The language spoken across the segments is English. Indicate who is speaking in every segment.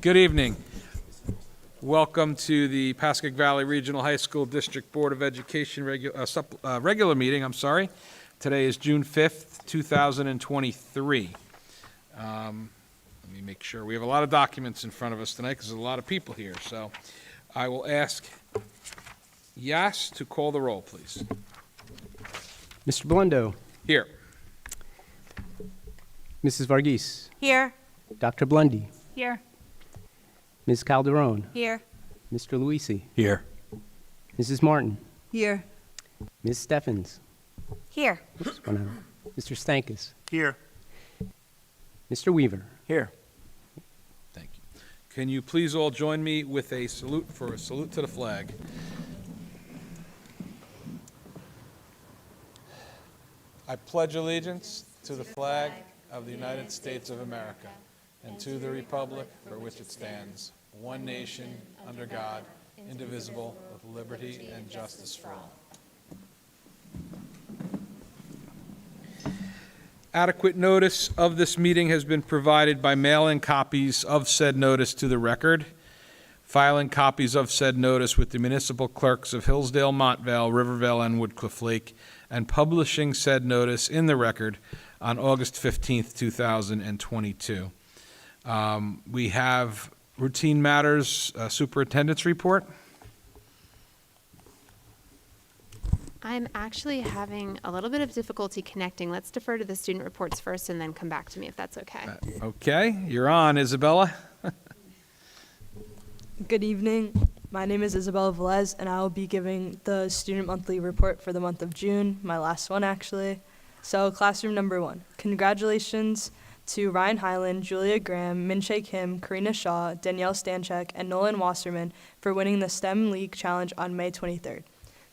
Speaker 1: Good evening. Welcome to the Pascack Valley Regional High School District Board of Education regular meeting. Today is June 5th, 2023. Let me make sure. We have a lot of documents in front of us tonight because there's a lot of people here. So I will ask Yas to call the roll, please.
Speaker 2: Mr. Blendo.
Speaker 1: Here.
Speaker 2: Mrs. Varghese.
Speaker 3: Here.
Speaker 2: Dr. Blundy.
Speaker 3: Here.
Speaker 2: Ms. Calderon.
Speaker 3: Here.
Speaker 2: Mr. Luisi.
Speaker 1: Here.
Speaker 2: Mrs. Martin.
Speaker 3: Here.
Speaker 2: Ms. Steffens.
Speaker 3: Here.
Speaker 2: Mr. Stankus.
Speaker 4: Here.
Speaker 2: Mr. Weaver.
Speaker 4: Here.
Speaker 1: Thank you. Can you please all join me with a salute to the flag? I pledge allegiance to the flag of the United States of America and to the republic for which it stands, one nation, under God, indivisible, with liberty and justice for all. Adequate notice of this meeting has been provided by mailing copies of said notice to the record, filing copies of said notice with the municipal clerks of Hillsdale, Montvale, Rivervale, and Woodcliff Lake, and publishing said notice in the record on August 15th, 2022. We have routine matters, superintendent's report.
Speaker 5: I'm actually having a little bit of difficulty connecting. Let's defer to the student reports first and then come back to me if that's okay.
Speaker 1: Okay, you're on, Isabella.
Speaker 6: Good evening. My name is Isabella Velez, and I will be giving the student monthly report for the month of June, my last one actually. So classroom number 1. Congratulations to Ryan Hyland, Julia Graham, Minche Kim, Karina Shaw, Danielle Stanchek, and Nolan Wasserman for winning the STEM League Challenge on May 23rd.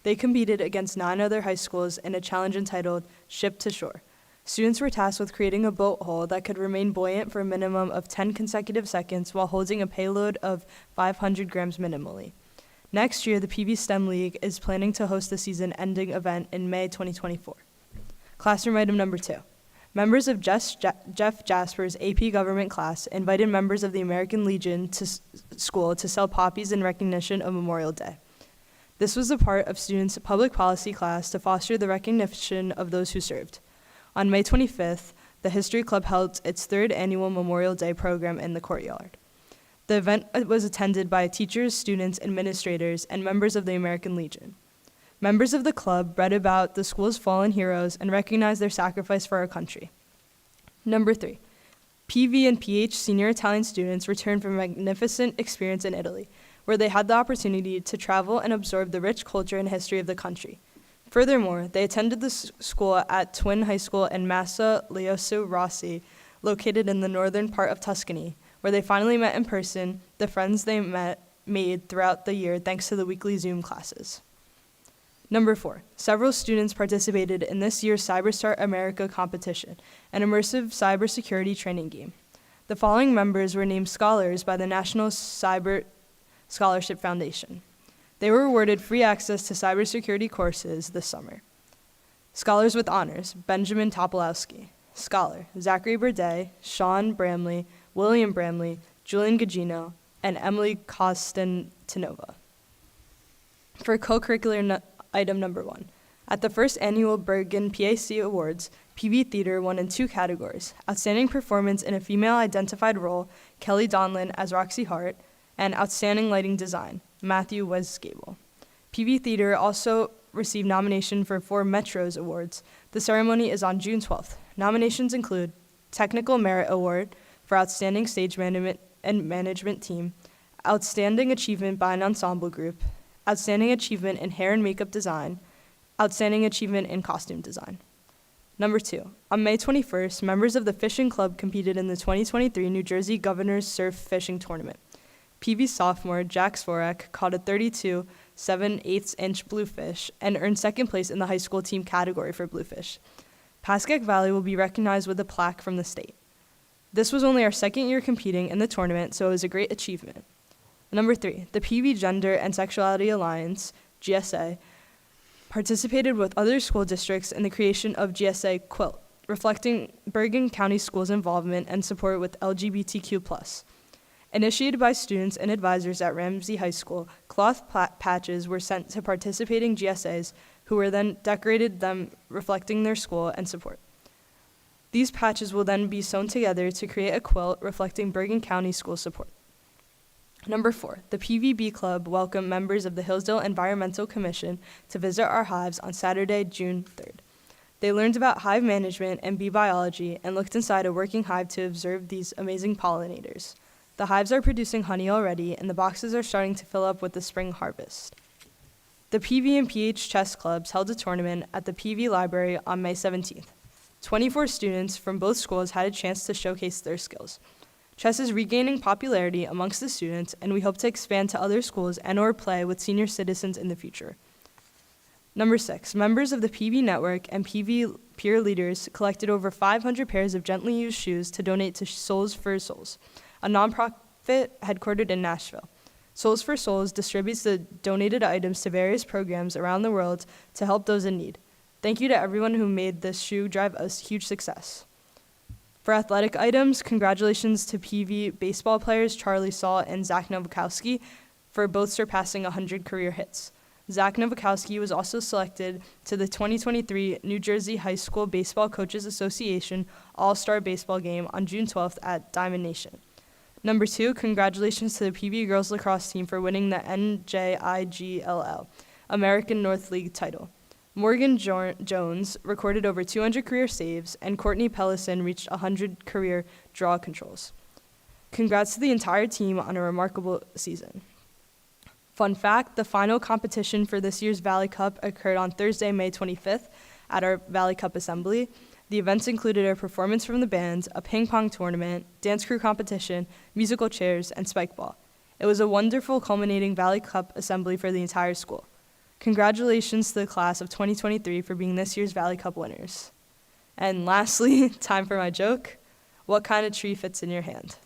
Speaker 6: They competed against 9 other high schools in a challenge entitled Ship to Shore. Students were tasked with creating a boat hull that could remain buoyant for a minimum of 10 consecutive seconds while holding a payload of 500 grams minimally. Next year, the PV STEM League is planning to host the season-ending event in May 2024. Classroom item number 2. Members of Jeff Jasper's AP Government class invited members of the American Legion to school to sell poppies in recognition of Memorial Day. This was a part of students' public policy class to foster the recognition of those who served. On May 25th, the History Club held its 3rd annual Memorial Day program in the courtyard. The event was attended by teachers, students, administrators, and members of the American Legion. Members of the club read about the school's fallen heroes and recognized their sacrifice for our country. Number 3, PV and PH senior Italian students returned from a magnificent experience in Italy, where they had the opportunity to travel and absorb the rich culture and history of the country. Furthermore, they attended the school at Twin High School in Massa Leoso Rossi, located in the northern part of Tuscany, where they finally met in person the friends they made throughout the year thanks to the weekly Zoom classes. Number 4, several students participated in this year's CyberStart America competition, an immersive cybersecurity training game. The following members were named scholars by the National Cyber Scholarship Foundation. They were awarded free access to cybersecurity courses this summer. Scholars with honors: Benjamin Topolowski. Scholar: Zachary Burdett, Sean Bramley, William Bramley, Julian Gugino, and Emily Kostantinova. For co-curricular item number 1, at the first annual Bergen PAC Awards, PV Theater won in 2 categories: Outstanding Performance in a Female-Identified Role, Kelly Donlin as Roxy Hart, and Outstanding Lighting Design, Matthew Wesgable. PV Theater also received nomination for 4 Metros Awards. The ceremony is on June 12th. Nominations include Technical Merit Award for Outstanding Stage Management and Management Team, Outstanding Achievement by an Ensemble Group, Outstanding Achievement in Hair and Makeup Design, Outstanding Achievement in Costume Design. Number 2, on May 21st, members of the Fishing Club competed in the 2023 New Jersey Governor's Surf Fishing Tournament. PV sophomore Jack Svorak caught a 32 7/8" bluefish and earned 2nd place in the high school team category for bluefish. Pascack Valley will be recognized with a plaque from the state. This was only our 2nd year competing in the tournament, so it was a great achievement. Number 3, the PV Gender and Sexuality Alliance, GSA, participated with other school districts in the creation of GSA Quilt, reflecting Bergen County Schools' involvement and support with LGBTQ+. Initiated by students and advisors at Ramsey High School, cloth patches were sent to participating GSAs who were then decorated them reflecting their school and support. These patches will then be sewn together to create a quilt reflecting Bergen County school support. Number 4, the PVB Club welcomed members of the Hillsdale Environmental Commission to visit our hives on Saturday, June 3rd. They learned about hive management and bee biology and looked inside a working hive to observe these amazing pollinators. The hives are producing honey already, and the boxes are starting to fill up with the spring harvest. The PV and PH chess clubs held a tournament at the PV library on May 17th. 24 students from both schools had a chance to showcase their skills. Chess is regaining popularity amongst the students, and we hope to expand to other schools and/or play with senior citizens in the future. Number 6, members of the PV network and PV peer leaders collected over 500 pairs of gently used shoes to donate to Souls for Souls, a nonprofit headquartered in Nashville. Souls for Souls distributes the donated items to various programs around the world to help those in need. Thank you to everyone who made this shoe drive a huge success. For athletic items, congratulations to PV baseball players Charlie Saul and Zach Nowakowski for both surpassing 100 career hits. Zach Nowakowski was also selected to the 2023 New Jersey High School Baseball Coaches Association All-Star Baseball Game on June 12th at Diamond Nation. Number 2, congratulations to the PV girls lacrosse team for winning the NJIGLL American North League title. Morgan Jones recorded over 200 career saves, and Courtney Pellison reached 100 career draw controls. Congrats to the entire team on a remarkable season. Fun fact, the final competition for this year's Valley Cup occurred on Thursday, May 25th at our Valley Cup Assembly. The events included a performance from the bands, a ping pong tournament, dance crew competition, musical chairs, and spike ball. It was a wonderful culminating Valley Cup Assembly for the entire school. Congratulations to the class of 2023 for being this year's Valley Cup winners. And lastly, time for my joke. What kind of tree fits in your hand?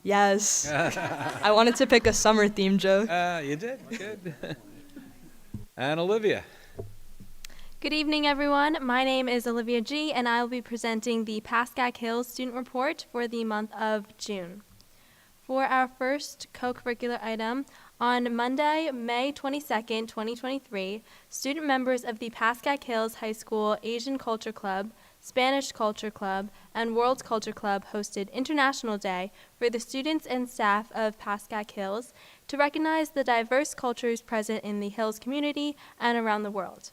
Speaker 6: Yes. I wanted to pick a summer-themed joke.
Speaker 1: You did. Good. And Olivia.
Speaker 3: Good evening, everyone. My name is Olivia G., and I will be presenting the Pascack Hills Student Report for the month of June. For our first co-curricular item, on Monday, May 22nd, 2023, student members of the Pascack Hills High School Asian Culture Club, Spanish Culture Club, and World Culture Club hosted International Day for the students and staff of Pascack Hills to recognize the diverse cultures present in the Hills community and around the world.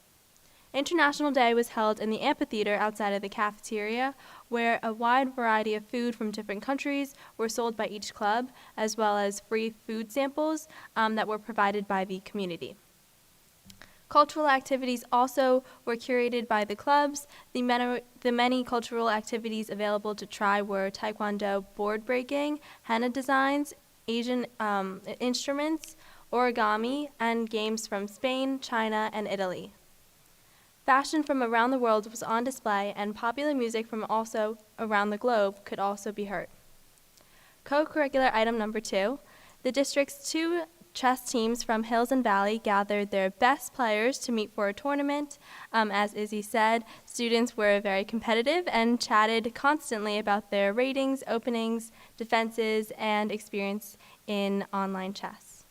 Speaker 3: International Day was held in the amphitheater outside of the cafeteria, where a wide variety of food from different countries were sold by each club, as well as free food samples that were provided by the community. Cultural activities also were curated by the clubs. The many cultural activities available to try were taekwondo, board breaking, henna designs, Asian instruments, origami, and games from Spain, China, and Italy. Fashion from around the world was on display, and popular music from also around the globe could also be heard. Co-curricular item number 2, the district's 2 chess teams from Hills and Valley gathered their best players to meet for a tournament. As Izzy said, students were very competitive and chatted constantly about their ratings, openings, defenses, and experience in online chess.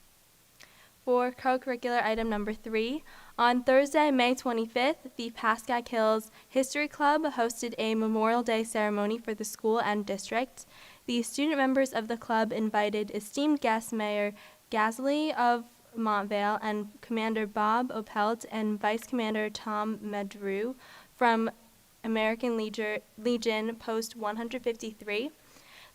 Speaker 3: For co-curricular item number 3, on Thursday, May 25th, the Pascack Hills History Club hosted a Memorial Day ceremony for the school and district. The student members of the club invited esteemed guests Mayor Gasly of Montvale and Commander Bob Opelt and Vice Commander Tom Medrew from American Legion Post 153.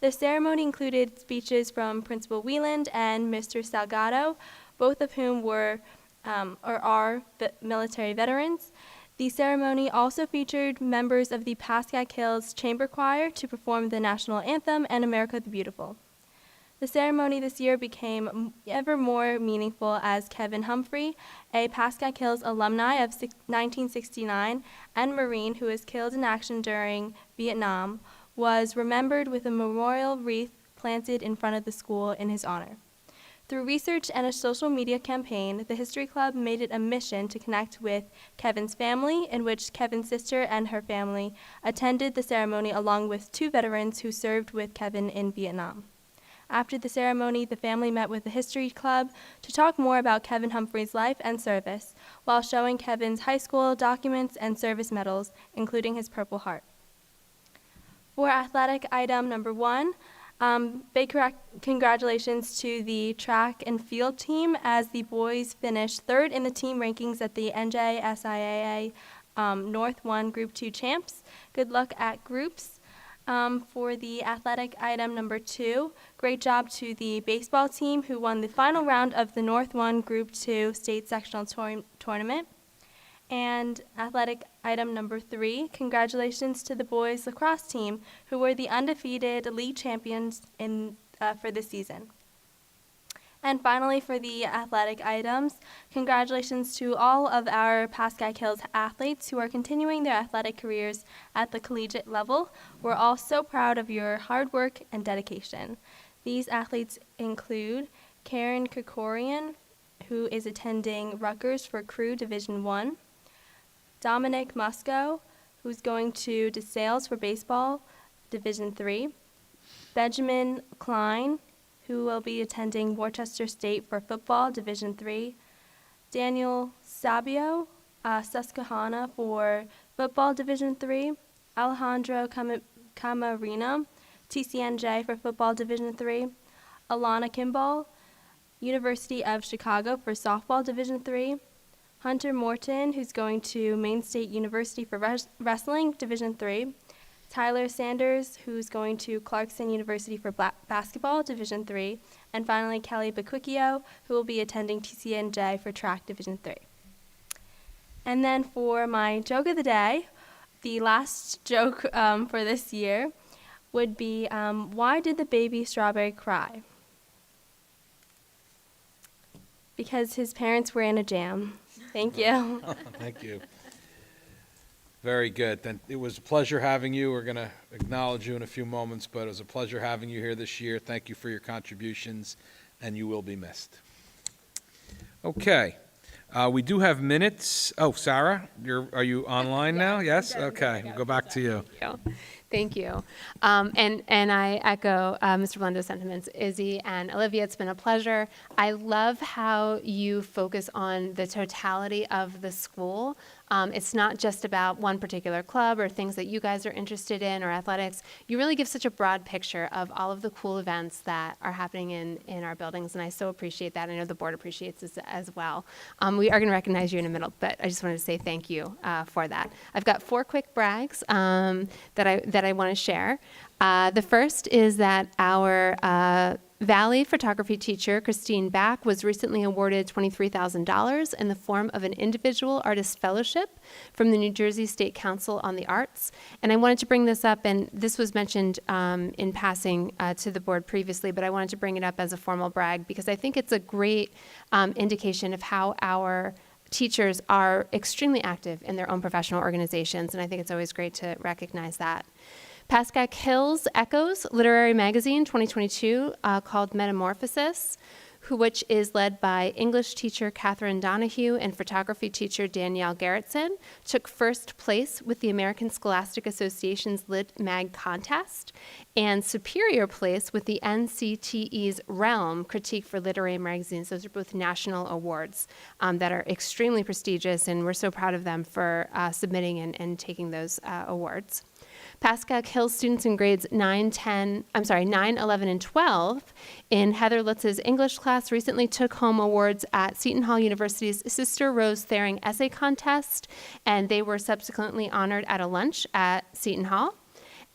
Speaker 3: The ceremony included speeches from Principal Wieland and Mr. Salgado, both of whom were or are military veterans. The ceremony also featured members of the Pascack Hills Chamber Choir to perform the national anthem and America the Beautiful. The ceremony this year became ever more meaningful as Kevin Humphrey, a Pascack Hills alumni of 1969 and Marine who was killed in action during Vietnam, was remembered with a memorial wreath planted in front of the school in his honor. Through research and a social media campaign, the History Club made it a mission to connect with Kevin's family, in which Kevin's sister and her family attended the ceremony along with 2 veterans who served with Kevin in Vietnam. After the ceremony, the family met with the History Club to talk more about Kevin Humphrey's life and service, while showing Kevin's high school documents and service medals, including his Purple Heart. For athletic item number 1, big congratulations to the track and field team as the boys finished 3rd in the team rankings at the NJSIAA North 1 Group 2 Champs. Good luck at groups. For the athletic item number 2, great job to the baseball team who won the final round of the North 1 Group 2 State Sectional Tournament. And athletic item number 3, congratulations to the boys lacrosse team who were the undefeated league champions for this season. And finally, for the athletic items, congratulations to all of our Pascack Hills athletes who are continuing their athletic careers at the collegiate level. We're all so proud of your hard work and dedication. These athletes include Karen Krikorian, who is attending Rutgers for Crew Division I, Dominic Musco, who's going to DeSales for baseball, Division III, Benjamin Klein, who will be attending Worcester State for football, Division III, Daniel Sabio, Susquehanna for football, Division III, Alejandro Camarina, TCNJ for football, Division III, Alana Kimball, University of Chicago for softball, Division III, Hunter Morton, who's going to Maine State University for wrestling, Division III, Tyler Sanders, who's going to Clarkson University for basketball, Division III, and finally Kelly Bequicchio, who will be attending TCNJ for track, Division III. And then for my joke of the day, the last joke for this year would be, why did the baby strawberry cry? Because his parents were in a jam. Thank you.
Speaker 1: Thank you. Very good. Then it was a pleasure having you. We're going to acknowledge you in a few moments, but it was a pleasure having you here this year. Thank you for your contributions, and you will be missed. Okay. We do have minutes. Oh, Sarah, are you online now? Yes? Okay. We'll go back to you.
Speaker 5: Thank you. And I echo Mr. Blendo's sentiments. Izzy and Olivia, it's been a pleasure. I love how you focus on the totality of the school. It's not just about one particular club or things that you guys are interested in or athletics. You really give such a broad picture of all of the cool events that are happening in our buildings, and I so appreciate that. I know the board appreciates this as well. We are going to recognize you in a minute, but I just wanted to say thank you for that. I've got 4 quick brags that I want to share. The first is that our Valley photography teacher, Christine Back, was recently awarded $23,000 in the form of an individual artist fellowship from the New Jersey State Council on the Arts. And I wanted to bring this up, and this was mentioned in passing to the board previously, but I wanted to bring it up as a formal brag because I think it's a great indication of how our teachers are extremely active in their own professional organizations, and I think it's always great to recognize that. Pascack Hills Echoes Literary Magazine 2022 called Metamorphosis, which is led by English teacher Catherine Donahue and photography teacher Danielle Gerritsen, took first place with the American Scholastic Association's Lit Mag contest and superior place with the NCTE's Realm Critique for Literary Magazines. Those are both national awards that are extremely prestigious, and we're so proud of them for submitting and taking those awards. Pascack Hills students in grades 9, 11, and 12 in Heather Lutz's English class recently took home awards at Seton Hall University's Sister Rose Thering Essay Contest, and they were subsequently honored at a lunch at Seton Hall.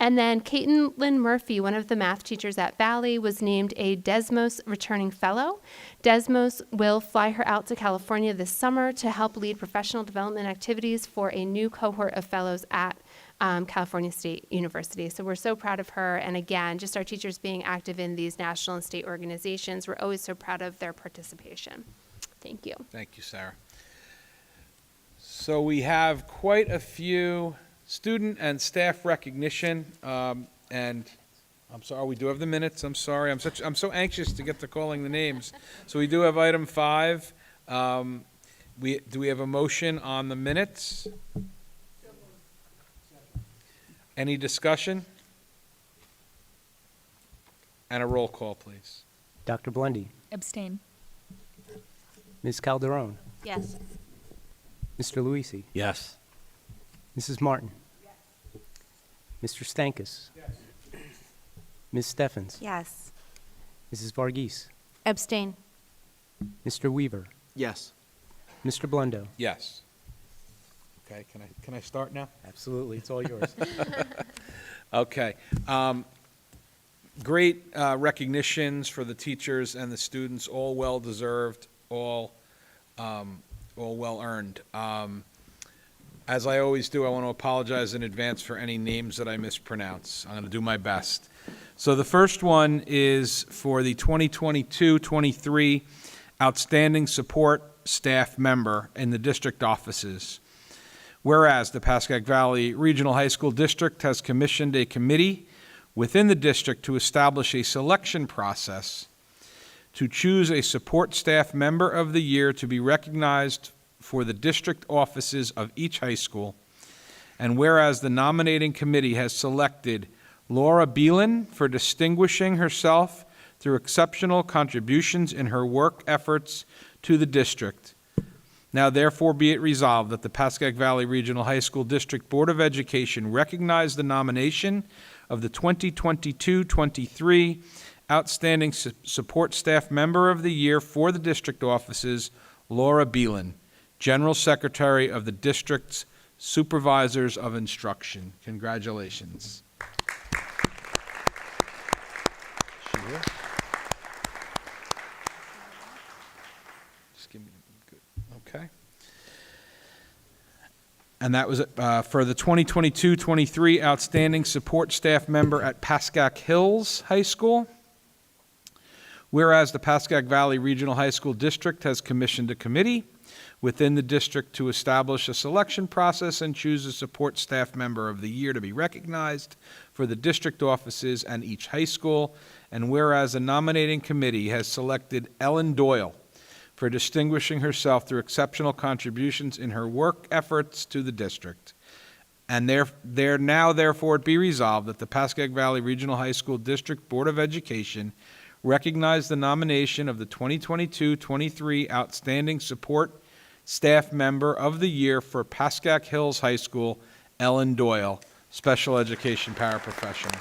Speaker 5: And then Caitlin Murphy, one of the math teachers at Valley, was named a Desmos Returning Fellow. Desmos will fly her out to California this summer to help lead professional development activities for a new cohort of fellows at California State University. So we're so proud of her. And again, just our teachers being active in these national and state organizations, we're always so proud of their participation. Thank you.
Speaker 1: Thank you, Sarah. So we have quite a few student and staff recognition, and I'm sorry, we do have the minutes. I'm sorry. I'm so anxious to get to calling the names. So we do have item 5. Do we have a motion on the minutes? Any discussion? And a roll call, please.
Speaker 2: Dr. Blundy,
Speaker 4: Abstain.
Speaker 2: Ms. Calderon,
Speaker 3: Yes.
Speaker 2: Mr. Luisi,
Speaker 7: Yes.
Speaker 2: Mrs. Martin, Mr. Stankus, Ms. Steffens,
Speaker 8: Yes.
Speaker 2: Mrs. Varghese,
Speaker 8: Abstain.
Speaker 2: Mr. Weaver,
Speaker 7: Yes.
Speaker 2: Mr. Blundo.
Speaker 1: Yes. Okay, can I start now?
Speaker 2: Absolutely, it's all yours.
Speaker 1: Okay. Great recognitions for the teachers and the students, all well-deserved, all well-earned. As I always do, I want to apologize in advance for any names that I mispronounce. I'm going to do my best. So the first one is for the 2022-23 Outstanding Support Staff Member in the district offices. Whereas the Pascack Valley Regional High School District has commissioned a committee within the district to establish a selection process to choose a support staff member of the year to be recognized for the district offices of each high school. And whereas the nominating committee has selected Laura Beelan for distinguishing herself through exceptional contributions in her work efforts to the district. Now therefore be it resolved that the Pascack Valley Regional High School District Board of Education recognize the nomination of the 2022-23 Outstanding Support Staff Member of the Year for the district offices, Laura Beelan, General Secretary of the district's Supervisors of Instruction. Congratulations. She here? Just give me good. Okay. And that was for the 2022-23 Outstanding Support Staff Member at Pascack Hills High School. Whereas the Pascack Valley Regional High School District has commissioned a committee within the district to establish a selection process and choose a support staff member of the year to be recognized for the district offices and each high school. And whereas a nominating committee has selected Ellen Doyle for distinguishing herself through exceptional contributions in her work efforts to the district. And there now therefore be resolved that the Pascack Valley Regional High School District Board of Education recognize the nomination of the 2022-23 Outstanding Support Staff Member of the Year for Pascack Hills High School, Ellen Doyle, Special Education Paraprofessional.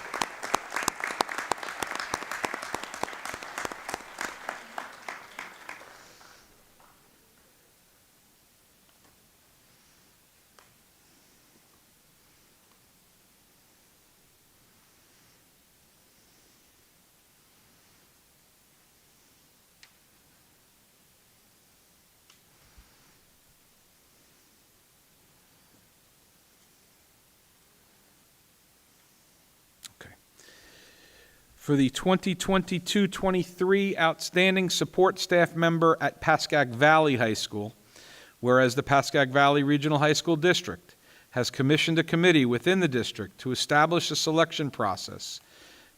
Speaker 1: For the 2022-23 Outstanding Support Staff Member at Pascack Valley High School, whereas the Pascack Valley Regional High School District has commissioned a committee within the district to establish a selection process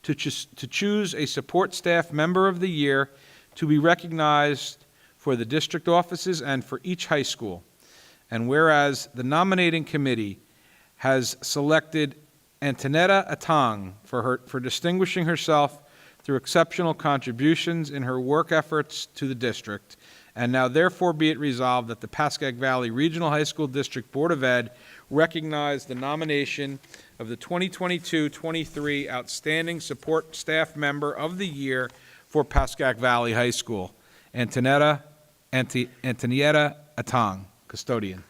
Speaker 1: to choose a support staff member of the year to be recognized for the district offices and for each high school. And whereas the nominating committee has selected Antonetta Atang for distinguishing herself through exceptional contributions in her work efforts to the district. And now therefore be it resolved that the Pascack Valley Regional High School District Board of Ed recognize the nomination of the 2022-23 Outstanding Support Staff Member of the Year for Pascack Valley High School, Antonietta Atang, custodian.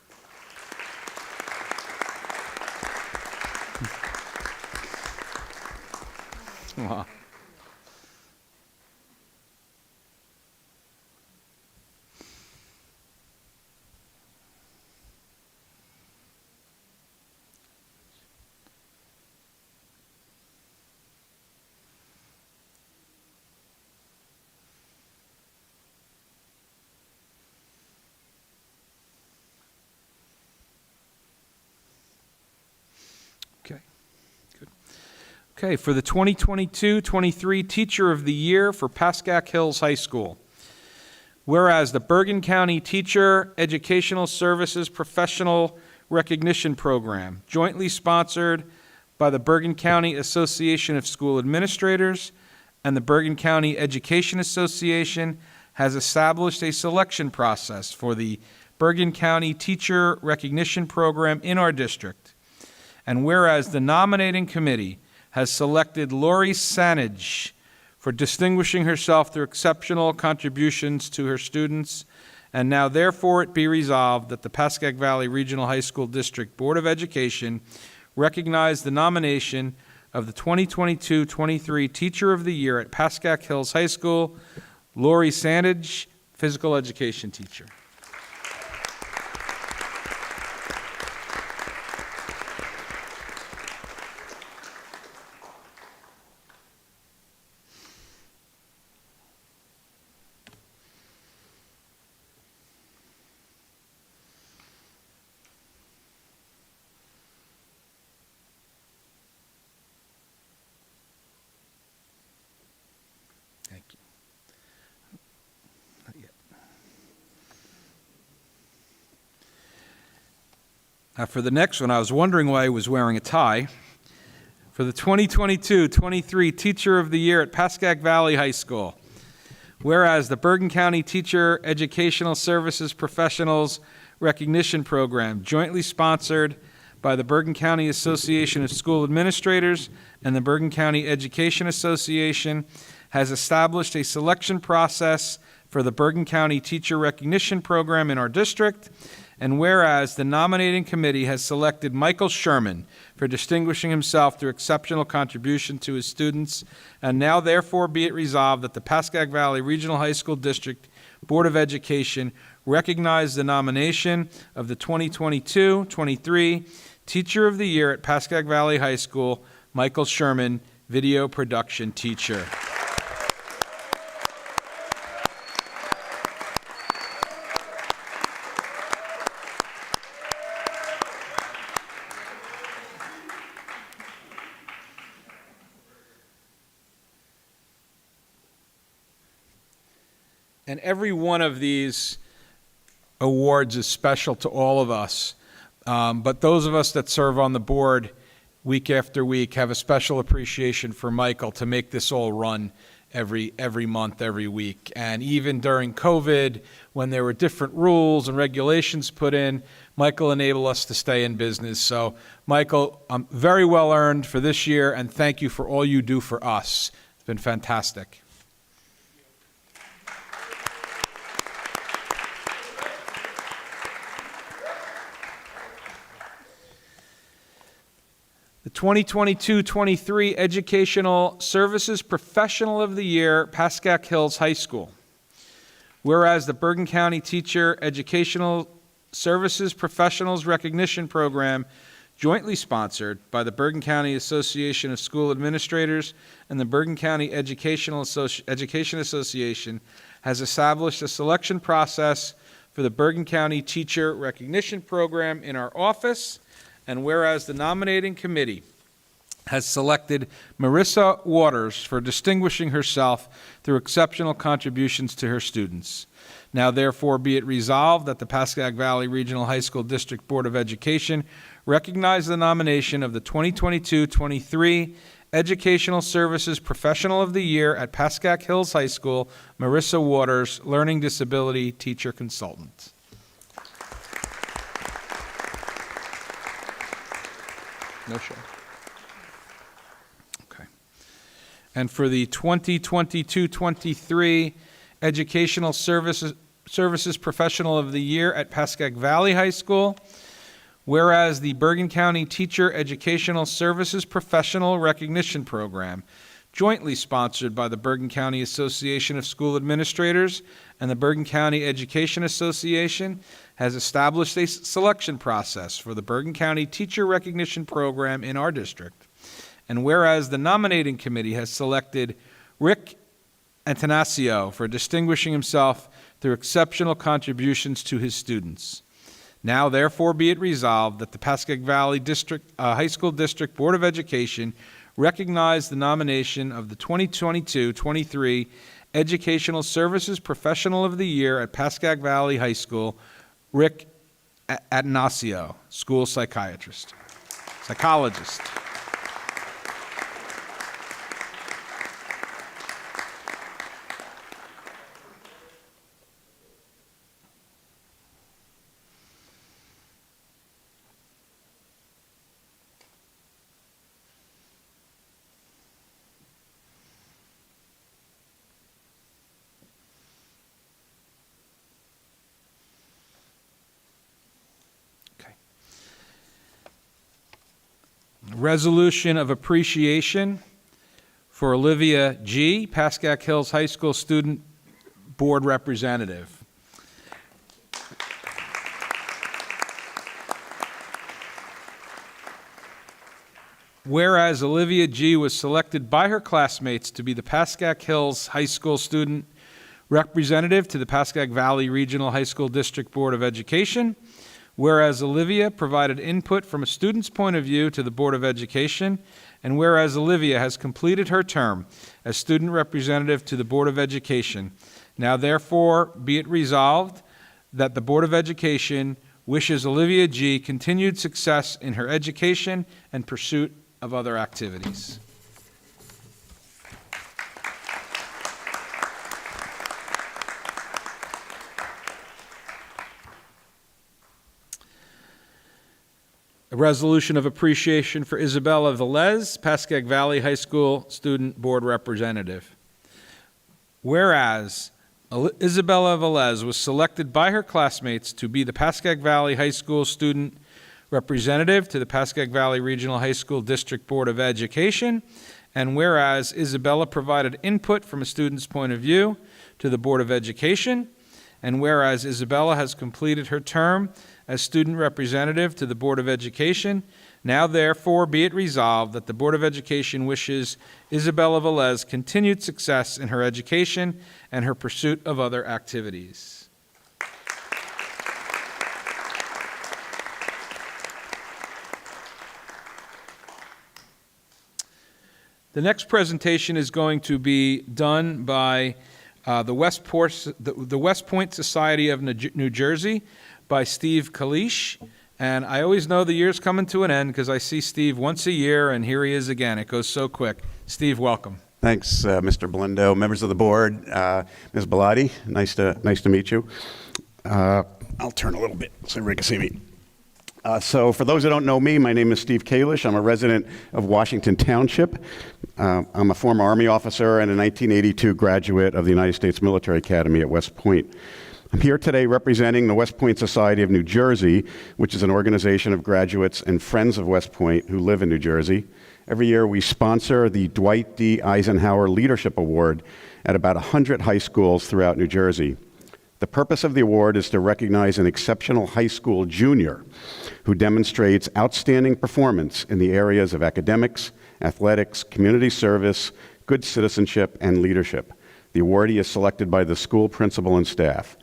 Speaker 1: Wow. Okay. Good. Okay, for the 2022-23 Teacher of the Year for Pascack Hills High School. Whereas the Bergen County Teacher Educational Services Professional Recognition Program, jointly sponsored by the Bergen County Association of School Administrators and the Bergen County Education Association has established a selection process for the Bergen County Teacher Recognition Program in our district. And whereas the nominating committee has selected Lori Sanage for distinguishing herself through exceptional contributions to her students, and now therefore it be resolved that the Pascack Valley Regional High School District Board of Education recognize the nomination of the 2022-23 Teacher of the Year at Pascack Hills High School, Lori Sanage, physical education teacher. Thank you. Not yet. Now, for the next one, I was wondering why he was wearing a tie. For the 2022-23 Teacher of the Year at Pascack Valley High School, whereas the Bergen County Teacher Educational Services Professionals Recognition Program, jointly sponsored by the Bergen County Association of School Administrators and the Bergen County Education Association, has established a selection process for the Bergen County Teacher Recognition Program in our district, and whereas the nominating committee has selected Michael Sherman for distinguishing himself through exceptional contribution to his students, and now therefore be it resolved that the Pascack Valley Regional High School District Board of Education recognize the nomination of the 2022-23 Teacher of the Year at Pascack Valley High School, Michael Sherman, video production teacher. And every one of these awards is special to all of us. But those of us that serve on the board week after week have a special appreciation for Michael to make this all run every month, every week. And even during COVID, when there were different rules and regulations put in, Michael enabled us to stay in business. So, Michael, very well earned for this year, and thank you for all you do for us. It's been fantastic. The 2022-23 Educational Services Professional of the Year, Pascack Hills High School. Whereas the Bergen County Teacher Educational Services Professionals Recognition Program, jointly sponsored by the Bergen County Association of School Administrators and the Bergen County Education Association, has established a selection process for the Bergen County Teacher Recognition Program in our office. And whereas the nominating committee has selected Marissa Waters for distinguishing herself through exceptional contributions to her students. Now therefore be it resolved that the Pascack Valley Regional High School District Board of Education recognize the nomination of the 2022-23 Educational Services Professional of the Year at Pascack Hills High School, Marissa Waters, Learning Disability Teacher Consultant. No show. Okay. And for the 2022-23 Educational Services Professional of the Year at Pascack Valley High School, whereas the Bergen County Teacher Educational Services Professional Recognition Program, jointly sponsored by the Bergen County Association of School Administrators and the Bergen County Education Association, has established a selection process for the Bergen County Teacher Recognition Program in our district. And whereas the nominating committee has selected Rick Antanasio for distinguishing himself through exceptional contributions to his students. Now therefore be it resolved that the Pascack Valley High School District Board of Education recognize the nomination of the 2022-23 Educational Services Professional of the Year at Pascack Valley High School, Rick Atanasio, school psychologist. Resolution of appreciation for Olivia G., Pascack Hills High School Student Board Representative. Whereas Olivia G. was selected by her classmates to be the Pascack Hills High School Student Representative to the Pascack Valley Regional High School District Board of Education. Whereas Olivia provided input from a student's point of view to the Board of Education. And whereas Olivia has completed her term as student representative to the Board of Education. Now therefore be it resolved that the Board of Education wishes Olivia G. continued success in her education and pursuit of other activities. A resolution of appreciation for Isabella Velez, Pascack Valley High School Student Board Representative. Whereas Isabella Velez was selected by her classmates to be the Pascack Valley High School Student Representative to the Pascack Valley Regional High School District Board of Education, and whereas Isabella provided input from a student's point of view to the Board of Education, and whereas Isabella has completed her term as student representative to the Board of Education, now therefore be it resolved that the Board of Education wishes Isabella Velez continued success in her education and her pursuit of other activities. The next presentation is going to be done by the West Point Society of New Jersey by Steve Kalish. And I always know the year's coming to an end because I see Steve once a year, and here he is again. It goes so quick. Steve, welcome.
Speaker 4: Thanks, Mr. Blendo, members of the board, Ms. Bellotti, nice to meet you. I'll turn a little bit so everybody can see me. So for those who don't know me, my name is Steve Kalish. I'm a resident of Washington Township. I'm a former Army officer and a 1982 graduate of the United States Military Academy at West Point. I'm here today representing the West Point Society of New Jersey, which is an organization of graduates and friends of West Point who live in New Jersey. Every year we sponsor the Dwight D. Eisenhower Leadership Award at about 100 high schools throughout New Jersey. The purpose of the award is to recognize an exceptional high school junior who demonstrates outstanding performance in the areas of academics, athletics, community service, good citizenship, and leadership. The awardee is selected by the school principal and staff.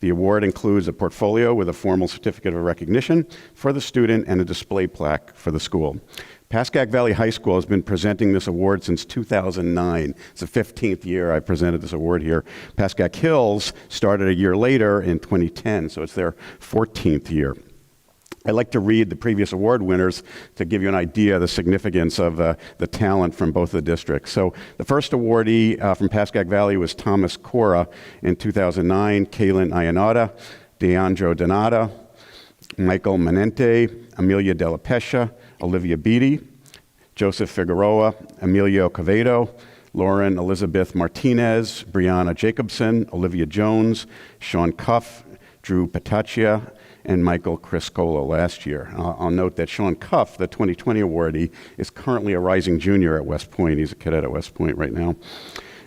Speaker 4: The award includes a portfolio with a formal certificate of recognition for the student and a display plaque for the school. Pascack Valley High School has been presenting this award since 2009. It's the 15th year I presented this award here. Pascack Hills started a year later in 2010, so it's their 14th year. I'd like to read the previous award winners to give you an idea of the significance of the talent from both the districts. So the first awardee from Pascack Valley was Thomas Cora in 2009, Kaylin Iannata, Deandro Donata, Michael Manente, Amelia Della Pescia, Olivia Beatty, Joseph Figueroa, Emilio Cavedo, Lauren Elizabeth Martinez, Brianna Jacobson, Olivia Jones, Sean Cuff, Drew Patachia, and Michael Criscola last year. I'll note that Sean Cuff, the 2020 awardee, is currently a rising junior at West Point. He's a cadet at West Point right now.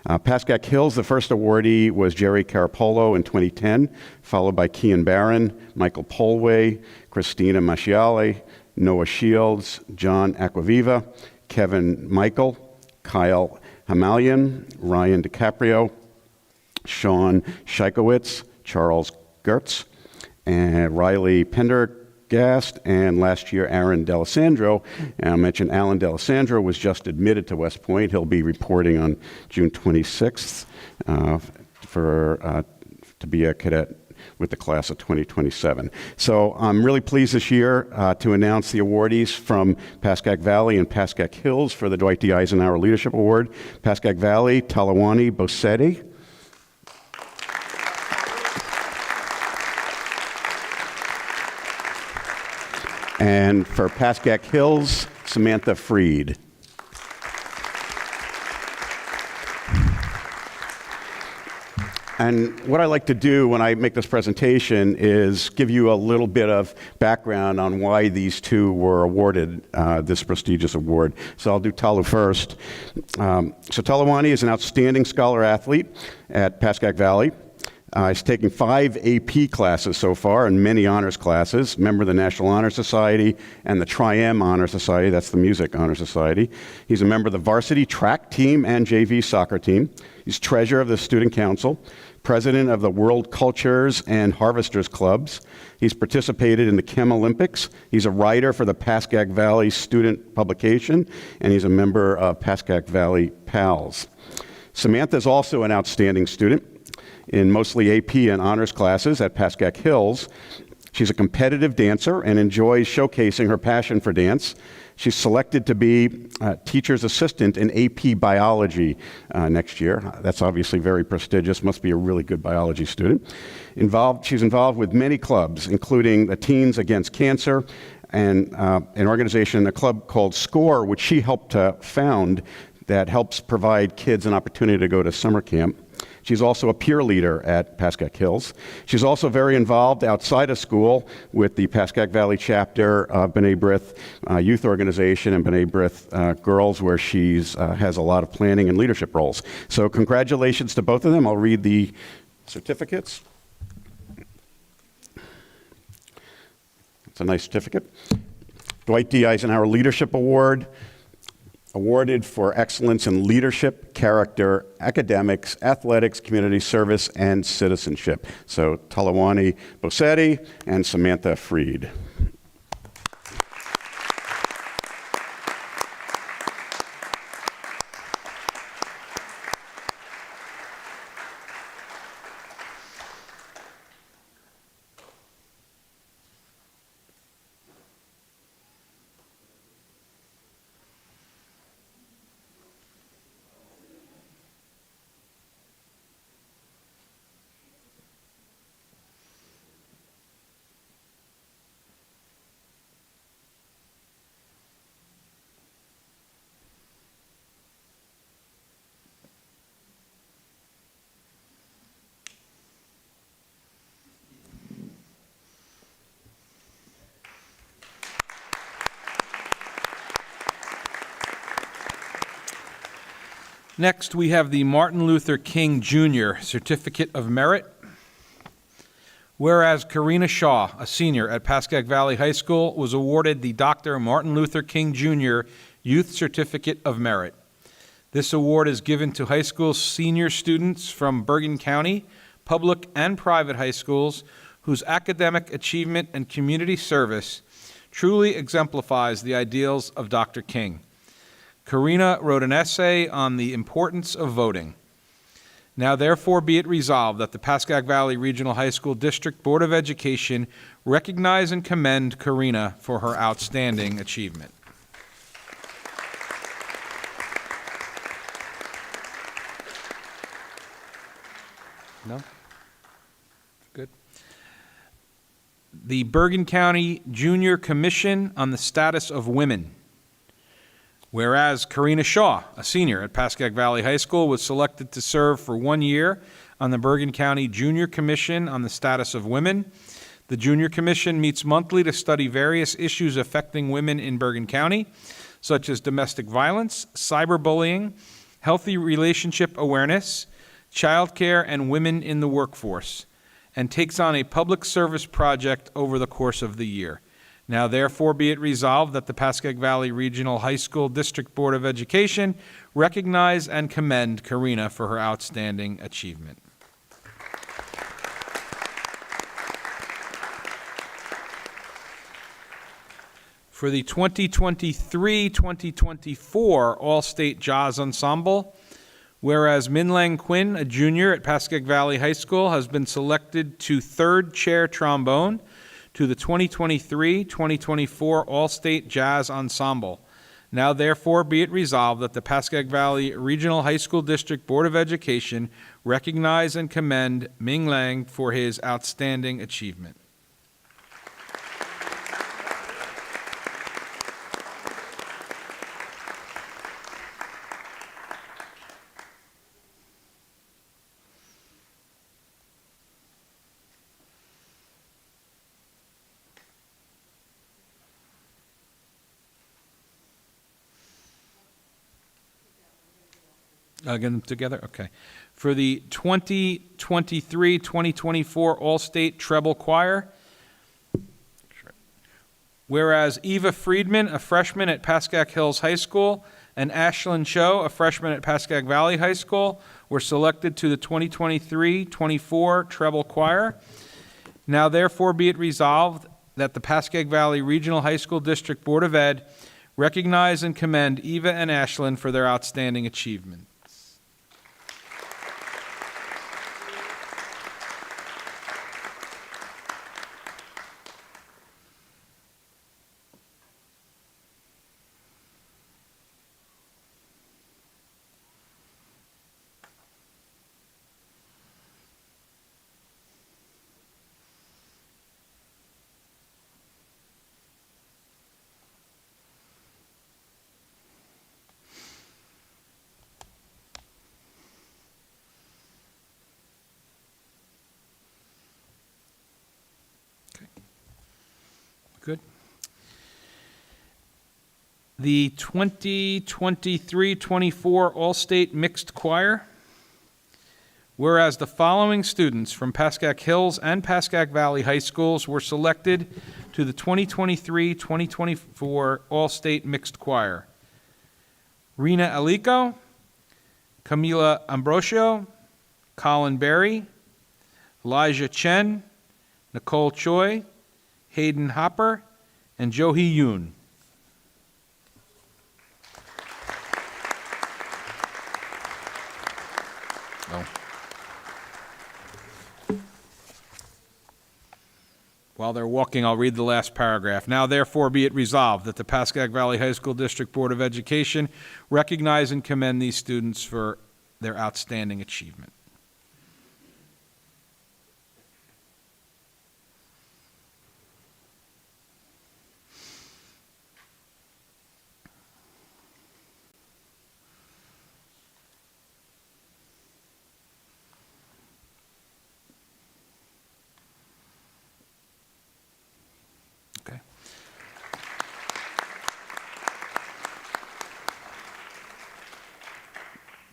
Speaker 4: Pascack Hills, the first awardee was Jerry Carapolo in 2010, followed by Kian Barron, Michael Polway, Christina Masciale, Noah Shields, John Aquaviva, Kevin Michael, Kyle Hamalian, Ryan DiCaprio, Sean Scheikowitz, Charles Gertz, and Riley Pendergast, and last year Aaron D'Alessandro. And I mentioned Alan D'Alessandro was just admitted to West Point. He'll be reporting on June 26th to be a cadet with the class of 2027. So I'm really pleased this year to announce the awardees from Pascack Valley and Pascack Hills for the Dwight D. Eisenhower Leadership Award. Pascack Valley, Talawani Bosetti. And for Pascack Hills, Samantha Freed. And what I like to do when I make this presentation is give you a little bit of background on why these two were awarded this prestigious award. So I'll do Talu first. So Talawani is an outstanding scholar athlete at Pascack Valley. He's taken 5 AP classes so far and many honors classes, member of the National Honor Society and the Tri-M Honor Society, that's the Music Honor Society. He's a member of the varsity track team and JV soccer team. He's treasurer of the Student Council, president of the World Cultures and Harvesters Clubs. He's participated in the Chem Olympics. He's a writer for the Pascack Valley Student Publication, and he's a member of Pascack Valley PALS. Samantha is also an outstanding student in mostly AP and honors classes at Pascack Hills. She's a competitive dancer and enjoys showcasing her passion for dance. She's selected to be a teacher's assistant in AP biology next year. That's obviously very prestigious, must be a really good biology student. She's involved with many clubs, including the Teens Against Cancer and an organization, a club called SCORE, which she helped to found, that helps provide kids an opportunity to go to summer camp. She's also a peer leader at Pascack Hills. She's also very involved outside of school with the Pascack Valley chapter of B'nai B'rith youth organization and B'nai B'rith girls, where she has a lot of planning and leadership roles. So congratulations to both of them. I'll read the certificates. It's a nice certificate. Dwight D. Eisenhower Leadership Award, awarded for excellence in leadership, character, academics, athletics, community service, and citizenship. So Talawani Bosetti and Samantha Freed.
Speaker 1: Next, we have the Martin Luther King Jr. Certificate of Merit. Whereas Karina Shaw, a senior at Pascack Valley High School, was awarded the Dr. Martin Luther King Jr. Youth Certificate of Merit. This award is given to high school senior students from Bergen County, public and private high schools, whose academic achievement and community service truly exemplifies the ideals of Dr. King. Karina wrote an essay on the importance of voting. Now therefore be it resolved that the Pascack Valley Regional High School District Board of Education recognize and commend Karina for her outstanding achievement. No? Good. The Bergen County Junior Commission on the Status of Women. Whereas Karina Shaw, a senior at Pascack Valley High School, was selected to serve for 1 year on the Bergen County Junior Commission on the Status of Women. The Junior Commission meets monthly to study various issues affecting women in Bergen County, such as domestic violence, cyberbullying, healthy relationship awareness, childcare, and women in the workforce, and takes on a public service project over the course of the year. Now therefore be it resolved that the Pascack Valley Regional High School District Board of Education recognize and commend Karina for her outstanding achievement. For the 2023-2024 All-State Jazz Ensemble, whereas Min Lang Quinn, a junior at Pascack Valley High School, has been selected to third chair trombone to the 2023-2024 All-State Jazz Ensemble. Now therefore be it resolved that the Pascack Valley Regional High School District Board of Education recognize and commend Ming Lang for his outstanding achievement. Get them together? Okay. For the 2023-2024 All-State Treble Choir, whereas Eva Friedman, a freshman at Pascack Hills High School, and Ashlyn Cho, a freshman at Pascack Valley High School, were selected to the 2023-24 Treble Choir. Now therefore be it resolved that the Pascack Valley Regional High School District Board of Ed recognize and commend Eva and Ashlyn for their outstanding achievement. Good. The 2023-24 All-State Mixed Choir. Whereas the following students from Pascack Hills and Pascack Valley High Schools were selected to the 2023-2024 All-State Mixed Choir. Rena Alico, Camila Ambrosio, Colin Berry, Elijah Chen, Nicole Choi, Hayden Hopper, and Johi Yoon. While they're walking, I'll read the last paragraph. Now, therefore, be it resolved that the Pascack Valley High School District Board of Education recognize and commend these students for their outstanding achievement. Okay.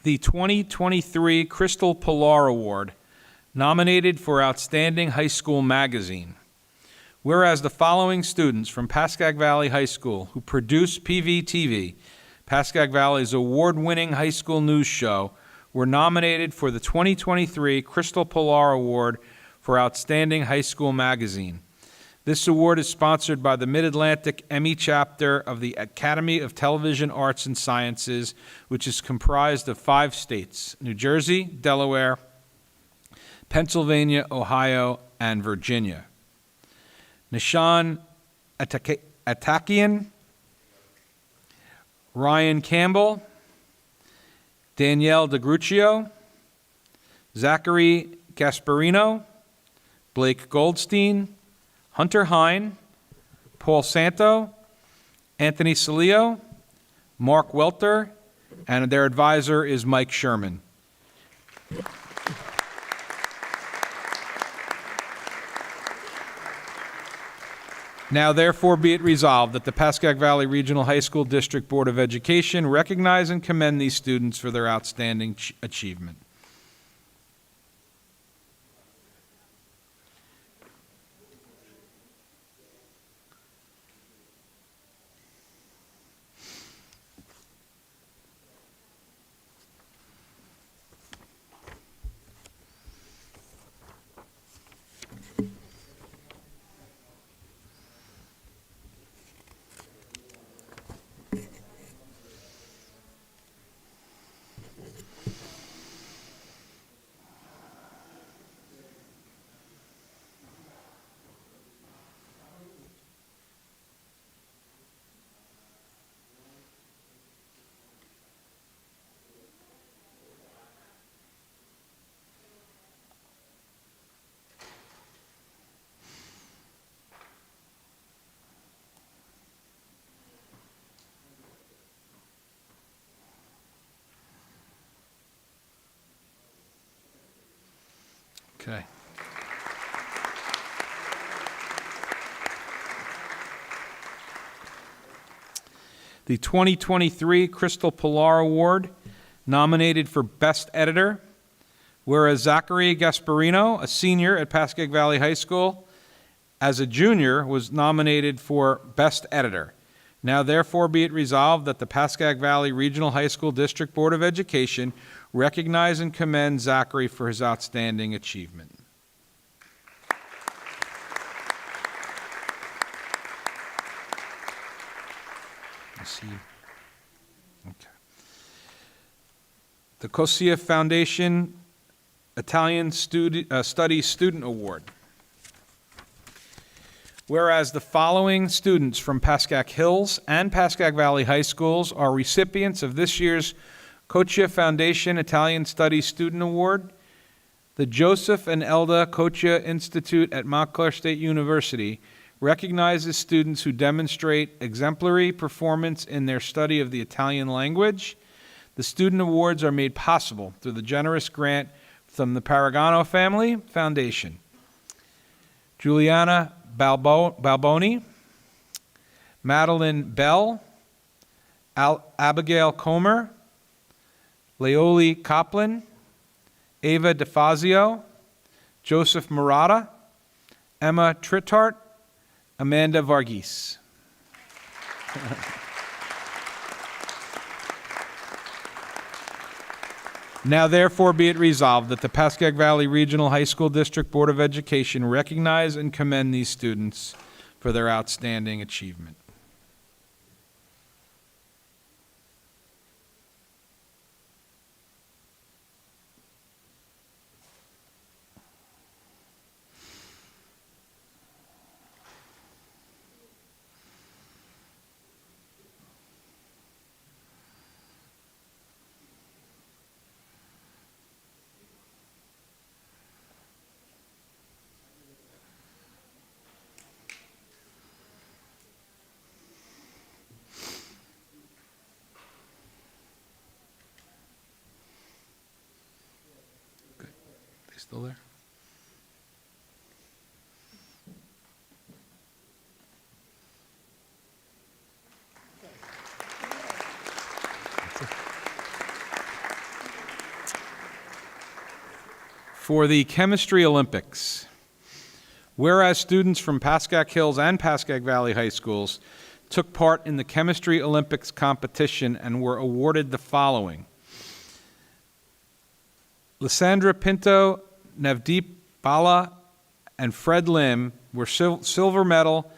Speaker 1: The 2023 Crystal Pilar Award, nominated for Outstanding High School Magazine. Whereas the following students from Pascack Valley High School who produce PVTV, Pascack Valley's award-winning high school news show, were nominated for the 2023 Crystal Pilar Award for Outstanding High School Magazine. This award is sponsored by the Mid-Atlantic Emmy chapter of the Academy of Television Arts and Sciences, which is comprised of 5 states: New Jersey, Delaware, Pennsylvania, Ohio, and Virginia. Nishan Atakian, Ryan Campbell, Danielle DeGruccio, Zachary Gasparino, Blake Goldstein, Hunter Hine, Paul Santo, Anthony Salio, Mark Welter, and their advisor is Mike Sherman. Now, therefore, be it resolved that the Pascack Valley Regional High School District Board of Education recognize and commend these students for their outstanding achievement. Okay. The 2023 Crystal Pilar Award, nominated for Best Editor. Whereas Zachary Gasparino, a senior at Pascack Valley High School, as a junior, was nominated for Best Editor. Now therefore be it resolved that the Pascack Valley Regional High School District Board of Education recognize and commend Zachary for his outstanding achievement. Let's see. Okay. The Cosia Foundation Italian Studies Student Award. Whereas the following students from Pascack Hills and Pascack Valley High Schools are recipients of this year's Cocia Foundation Italian Studies Student Award, the Joseph and Elda Cocia Institute at Montclair State University recognizes students who demonstrate exemplary performance in their study of the Italian language. The student awards are made possible through the generous grant from the Paragano Family Foundation. Juliana Balboni, Madeline Bell, Abigail Comer, Leoli Kaplan, Ava DeFazio, Joseph Murata, Emma Trittart, Amanda Varghese. Now therefore be it resolved that the Pascack Valley Regional High School District Board of Education recognize and commend these students for their outstanding achievement. Still there? For the Chemistry Olympics, whereas students from Pascack Hills and Pascack Valley High Schools took part in the Chemistry Olympics competition and were awarded the following: Lysandra Pinto, Navdeep Bala, and Fred Lim were silver medal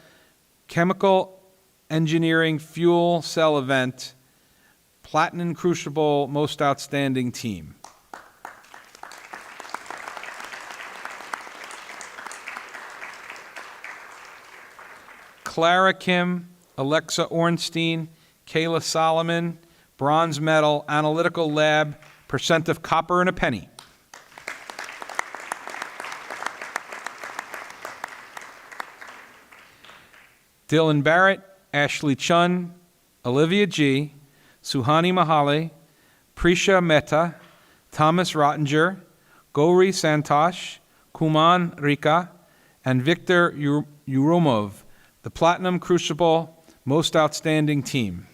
Speaker 1: chemical engineering fuel cell event, platinum crucible most outstanding team. Clara Kim, Alexa Ornstein, Kayla Solomon, bronze medal analytical lab, percent of copper and a penny. Dylan Barrett, Ashley Chun, Olivia G., Suhani Mahale, Prisha Mehta, Thomas Rottinger, Gauri Santosh, Kuman Rika, and Viktor Uromov, the Platinum Crucible Most Outstanding Team.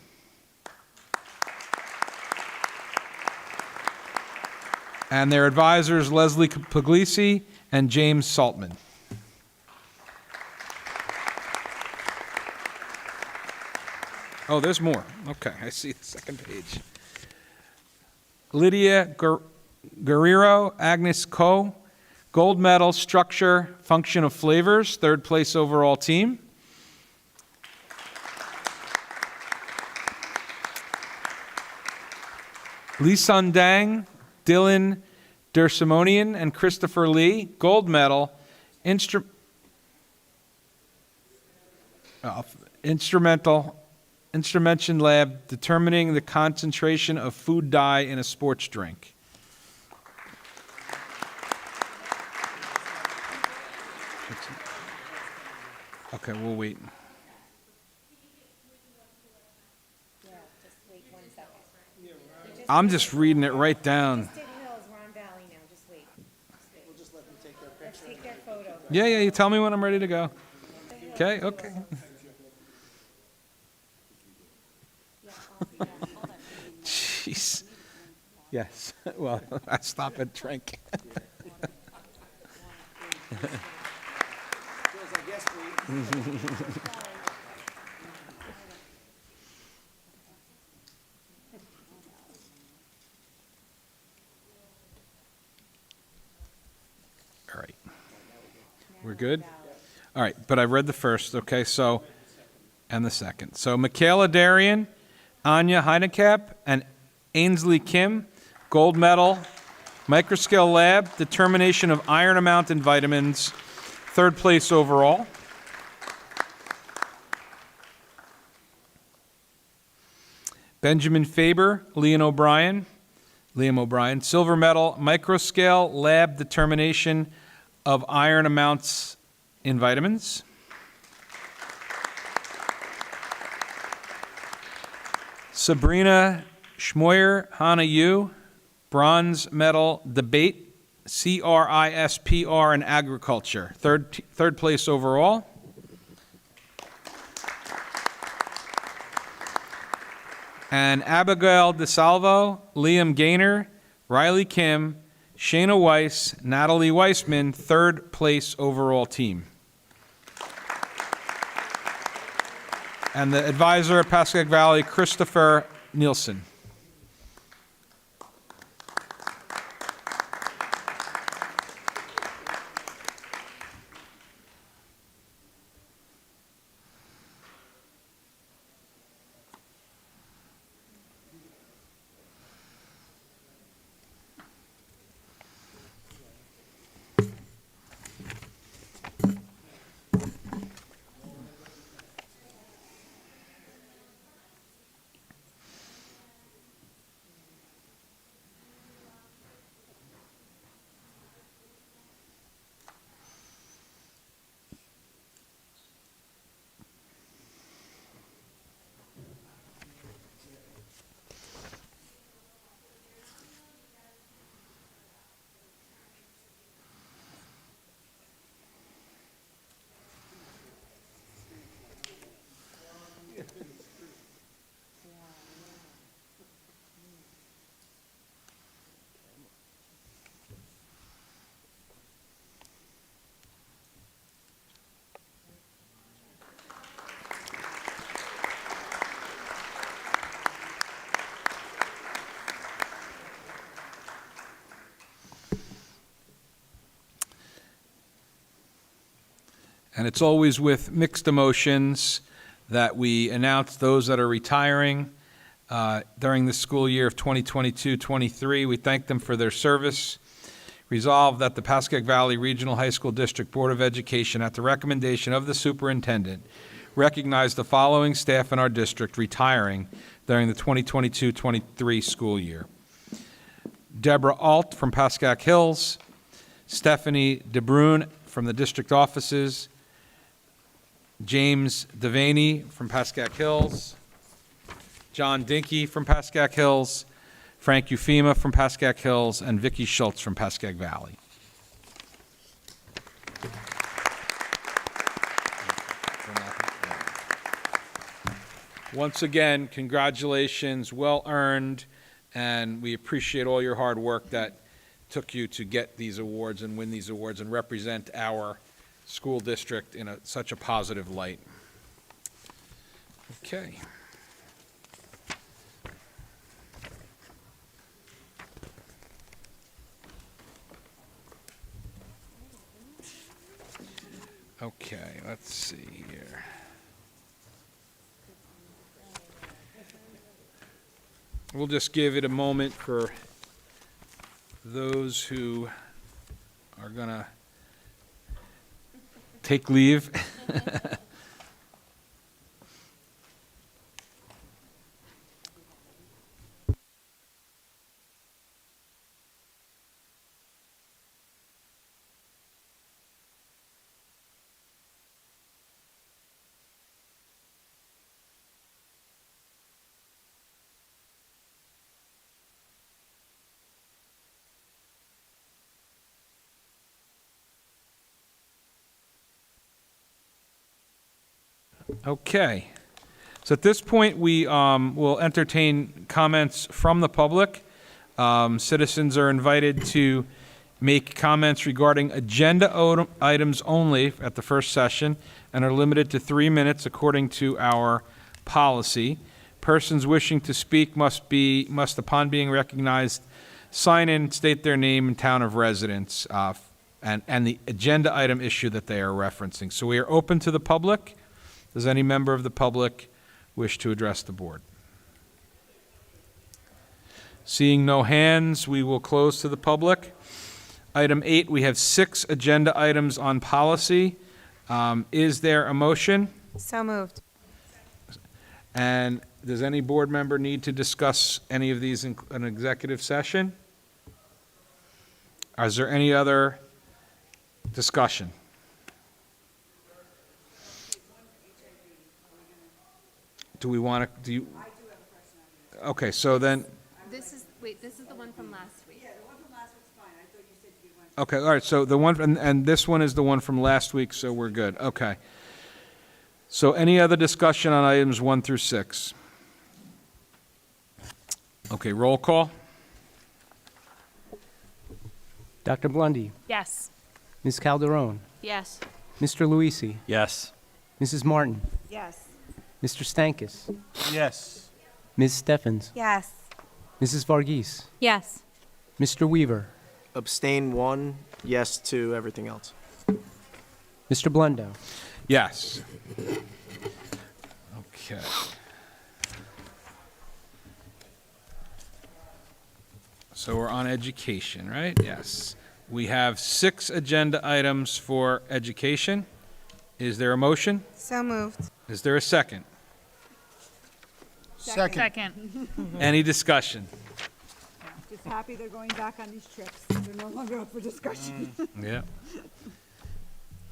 Speaker 1: And their advisors, Leslie Puglisi and James Saltman. Oh, there's more. Okay, I see the second page. Lydia Guerrero, Agnes Coe, gold medal, structure, function of flavors, third place overall team. Lee Sun Dang, Dylan Dersimonian, and Christopher Lee, gold medal, instrumentation lab determining the concentration of food dye in a sports drink. Okay, we'll wait. I'm just reading it right down. Yeah, you tell me when I'm ready to go. Okay. Jeez. Yes, well, I stop and drink. All right. We're good? All right, but I read the first, okay, so, and the second. So Michaela Darian, Anya Heinekap, and Ainsley Kim, gold medal, microscale lab, determination of iron amount in vitamins, third place overall. Benjamin Faber, Liam O'Brien, silver medal, microscale lab determination of iron amounts in vitamins. Sabrina Schmoyer, Hannah Yu, bronze medal debate, CRISPR in agriculture, third place overall. And Abigail DeSalvo, Liam Gaynor, Riley Kim, Shayna Weiss, Natalie Weissman, third place overall team. And the advisor at Pascack Valley, Christopher Nielsen. And it's always with mixed emotions that we announce those that are retiring during the school year of 2022-23. We thank them for their service. Resolved that the Pascack Valley Regional High School District Board of Education, at the recommendation of the superintendent, recognize the following staff in our district retiring during the 2022-23 school year. Deborah Alt from Pascack Hills, Stephanie DeBrune from the district offices, James Devaney from Pascack Hills, John Dinky from Pascack Hills, Frank Eufema from Pascack Hills, and Vicki Schultz from Pascack Valley. Once again, congratulations, well earned, and we appreciate all your hard work that took you to get these awards and win these awards and represent our school district in such a positive light. Okay. Okay, let's see here. We'll just give it a moment for those who are going to take leave. Okay. So at this point, we will entertain comments from the public. Citizens are invited to make comments regarding agenda items only at the first session and are limited to 3 minutes according to our policy. Persons wishing to speak must, upon being recognized, sign in, state their name and town of residence, and the agenda item issue that they are referencing. So we are open to the public. Does any member of the public wish to address the board? Seeing no hands, we will close to the public. Item 8, we have 6 agenda items on policy. Is there a motion?
Speaker 7: So moved.
Speaker 1: And does any board member need to discuss any of these in an executive session? Is there any other discussion? Do we want to, do you? Okay, so then,
Speaker 5: This is the one from last week.
Speaker 1: okay, all right, so the one, and this one is the one from last week, so we're good, okay. So any other discussion on items 1 through 6? Okay, roll call?
Speaker 2: Dr. Blundy,
Speaker 7: Yes.
Speaker 2: Ms. Calderon,
Speaker 7: Yes.
Speaker 2: Mr. Luisi,
Speaker 8: Yes.
Speaker 2: Mrs. Martin,
Speaker 7: Yes.
Speaker 2: Mr. Stankus,
Speaker 8: Yes.
Speaker 2: Ms. Steffens,
Speaker 7: Yes.
Speaker 2: Mrs. Varghese,
Speaker 3: Yes.
Speaker 2: Mr. Weaver,
Speaker 8: Abstain 1, yes to everything else.
Speaker 2: Mr. Blundo.
Speaker 1: Yes. Okay. So we're on education, right? Yes. We have 6 agenda items for education. Is there a motion?
Speaker 7: So moved.
Speaker 1: Is there a second?
Speaker 9: Second.
Speaker 1: Any discussion?
Speaker 9: Just happy they're going back on these trips. They're no longer up for discussion.
Speaker 1: Yeah.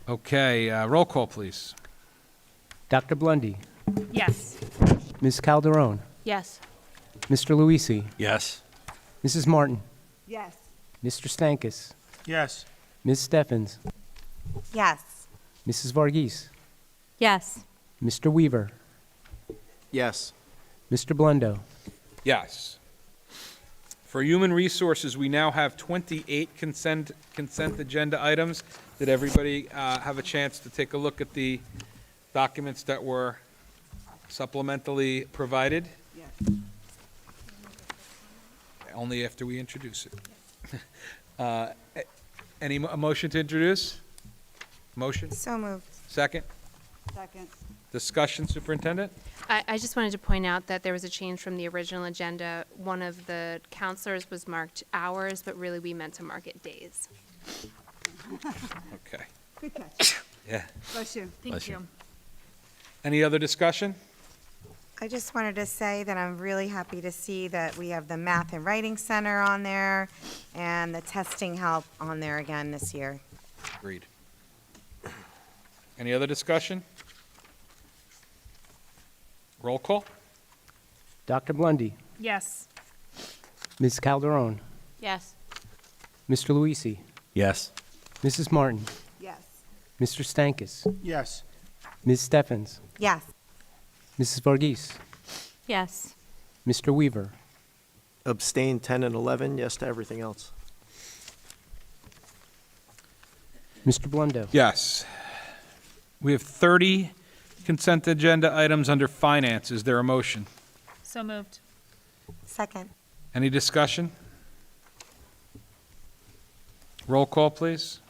Speaker 1: Okay, roll call, please.
Speaker 2: Dr. Blundy,
Speaker 9: Yes.
Speaker 2: Ms. Calderon,
Speaker 3: Yes.
Speaker 2: Mr. Luisi,
Speaker 8: Yes.
Speaker 2: Mrs. Martin,
Speaker 9: Yes.
Speaker 2: Mr. Stankus,
Speaker 8: Yes.
Speaker 2: Ms. Steffens,
Speaker 7: Yes.
Speaker 2: Mrs. Varghese,
Speaker 3: Yes.
Speaker 2: Mr. Weaver,
Speaker 8: Yes.
Speaker 2: Mr. Blundo.
Speaker 1: Yes. For human resources, we now have 28 consent agenda items. Did everybody have a chance to take a look at the documents that were supplementally provided?
Speaker 9: Yes.
Speaker 1: Only after we introduce it. A motion to introduce? Motion?
Speaker 7: So moved.
Speaker 1: Second?
Speaker 9: Second.
Speaker 1: Discussion, Superintendent?
Speaker 5: I just wanted to point out that there was a change from the original agenda. One of the counselors was marked hours, but really we meant to mark it days.
Speaker 1: Okay.
Speaker 9: Good catch.
Speaker 1: Yeah.
Speaker 9: Bless you.
Speaker 8: Bless you.
Speaker 1: Any other discussion?
Speaker 7: I just wanted to say that I'm really happy to see that we have the Math and Writing Center on there and the testing help on there again this year.
Speaker 1: Agreed. Any other discussion? Roll call?
Speaker 2: Dr. Blundy,
Speaker 9: Yes.
Speaker 2: Ms. Calderon,
Speaker 3: Yes.
Speaker 2: Mr. Luisi,
Speaker 8: Yes.
Speaker 2: Mrs. Martin,
Speaker 9: Yes.
Speaker 2: Mr. Stankus,
Speaker 8: Yes.
Speaker 2: Ms. Steffens,
Speaker 7: Yes.
Speaker 2: Mrs. Varghese,
Speaker 3: Yes.
Speaker 2: Mr. Weaver,
Speaker 8: Abstain 10 and 11, yes to everything else.
Speaker 2: Mr. Blundo.
Speaker 1: Yes. We have 30 consent agenda items under finance. Is there a motion?
Speaker 9: So moved.
Speaker 7: Second.
Speaker 1: Any discussion? Roll call, please.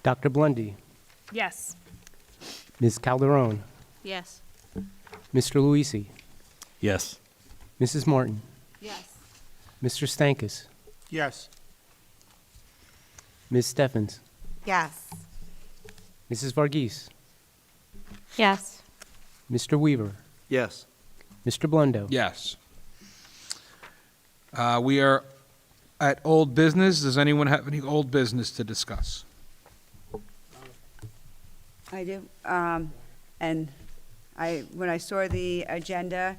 Speaker 2: Dr. Blundy,
Speaker 9: Yes.
Speaker 2: Ms. Calderon,
Speaker 3: Yes.
Speaker 2: Mr. Luisi,
Speaker 8: Yes.
Speaker 2: Mrs. Martin,
Speaker 9: Yes.
Speaker 2: Mr. Stankus,
Speaker 8: Yes.
Speaker 2: Ms. Steffens,
Speaker 7: Yes.
Speaker 2: Mrs. Varghese,
Speaker 3: Yes.
Speaker 2: Mr. Weaver,
Speaker 8: Yes.
Speaker 2: Mr. Blundo.
Speaker 1: Yes. We are at old business. Does anyone have any old business to discuss?
Speaker 10: I do. And when I saw the agenda,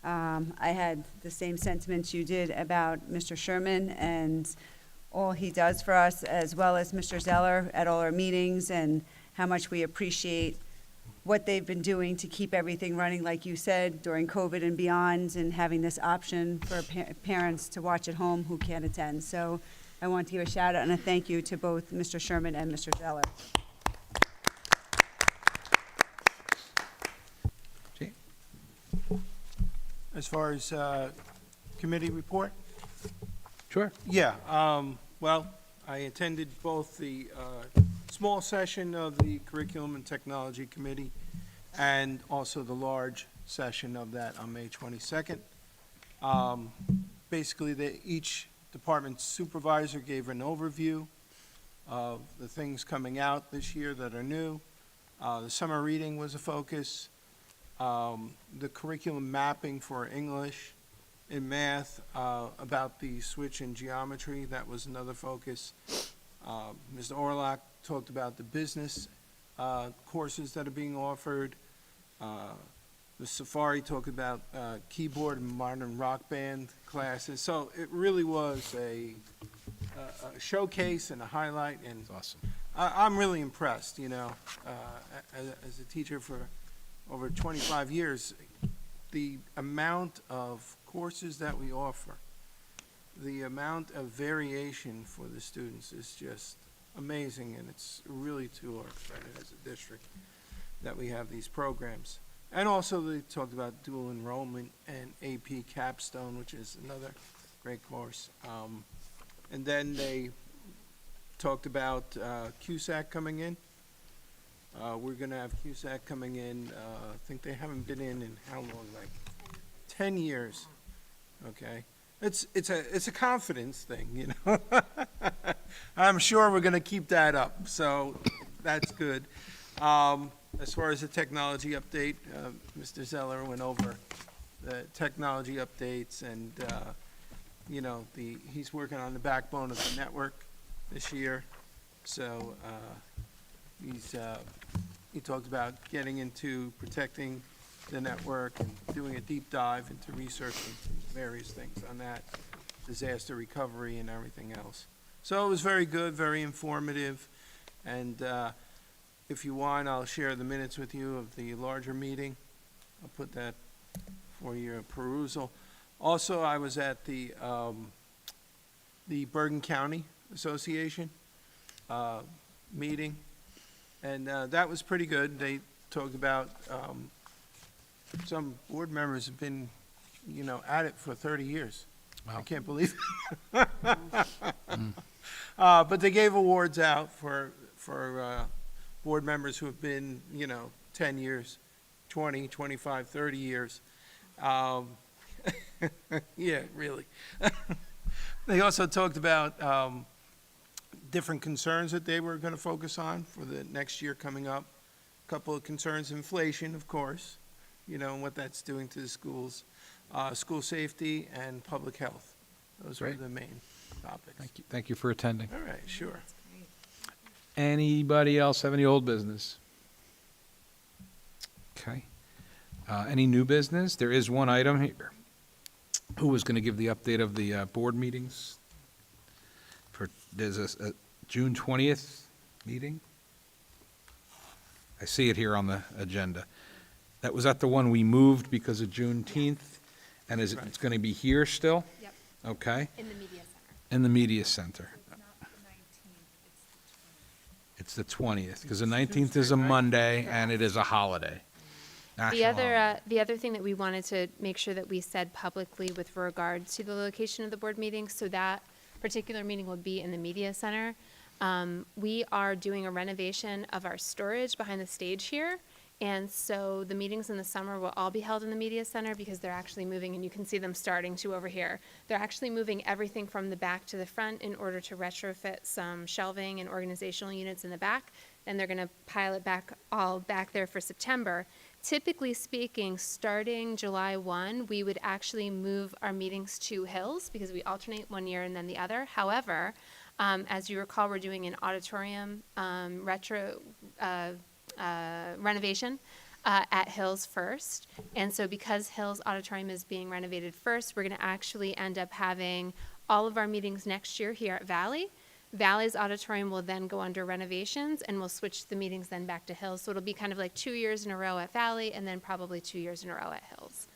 Speaker 10: I had the same sentiments you did about Mr. Sherman and all he does for us, as well as Mr. Zeller at all our meetings, and how much we appreciate what they've been doing to keep everything running, like you said, during COVID and beyond, and having this option for parents to watch at home who can't attend. So I want to give a shout out and a thank you to both Mr. Sherman and Mr. Zeller.
Speaker 1: Gee.
Speaker 11: As far as committee report?
Speaker 1: Sure.
Speaker 11: Yeah, well, I attended both the small session of the Curriculum and Technology Committee and also the large session of that on May 22nd. Basically, each department supervisor gave an overview of the things coming out this year that are new. The summer reading was a focus. The curriculum mapping for English and math, about the switch in geometry, that was another focus. Mr. Orlock talked about the business courses that are being offered. The Safari talked about keyboard and modern rock band classes. So it really was a showcase and a highlight, and
Speaker 1: Awesome.
Speaker 11: I'm really impressed, you know, as a teacher for over 25 years, the amount of courses that we offer, the amount of variation for the students is just amazing, and it's really to our credit as a district that we have these programs. And also they talked about dual enrollment and AP Capstone, which is another great course. And then they talked about CUSAC coming in. We're going to have CUSAC coming in. I think they haven't been in how long? Like 10 years. Okay. It's a confidence thing, you know. I'm sure we're going to keep that up, so that's good. As far as the technology update, Mr. Zeller went over the technology updates, and you know, he's working on the backbone of the network this year. So he talked about getting into protecting the network and doing a deep dive into researching various things on that, disaster recovery and everything else. So it was very good, very informative, and if you want, I'll share the minutes with you of the larger meeting. I'll put that for your perusal. Also, I was at the Bergen County Association meeting, and that was pretty good. They talked about some board members have been, you know, at it for 30 years.
Speaker 1: Wow.
Speaker 11: I can't believe it. But they gave awards out for board members who have been, you know, 10 years, 20, 25, 30 years. Yeah, really. They also talked about different concerns that they were going to focus on for the next year coming up. A couple of concerns: inflation, of course, you know, and what that's doing to the schools, school safety, and public health. Those were
Speaker 1: Great.
Speaker 11: the main topics.
Speaker 1: Thank you. Thank you for attending.
Speaker 11: All right, sure.
Speaker 1: Anybody else have any old business? Okay. Any new business? There is one item here. Who was going to give the update of the board meetings? There's a June 20th meeting? I see it here on the agenda. That was at the one we moved because of Juneteenth, and is it, it's going to be here still?
Speaker 5: Yep.
Speaker 1: Okay,
Speaker 5: In the media center.
Speaker 1: in the media center. It's the 20th, because the 19th is a Monday, and it is a holiday. National holiday.
Speaker 5: The other thing that we wanted to make sure that we said publicly with regard to the location of the board meeting, so that particular meeting will be in the media center. We are doing a renovation of our storage behind the stage here. And so the meetings in the summer will all be held in the media center because they're actually moving, and you can see them starting to over here. They're actually moving everything from the back to the front in order to retrofit some shelving and organizational units in the back. And they're going to pile it back all back there for September. Typically speaking, starting July 1, we would actually move our meetings to Hills because we alternate one year and then the other. However, as you recall, we're doing an auditorium renovation at Hills first. And so because Hills Auditorium is being renovated first, we're going to actually end up having all of our meetings next year here at Valley. Valley's auditorium will then go under renovations, and we'll switch the meetings then back to Hills. So it'll be kind of like 2 years in a row at Valley, and then probably 2 years in a row at Hills.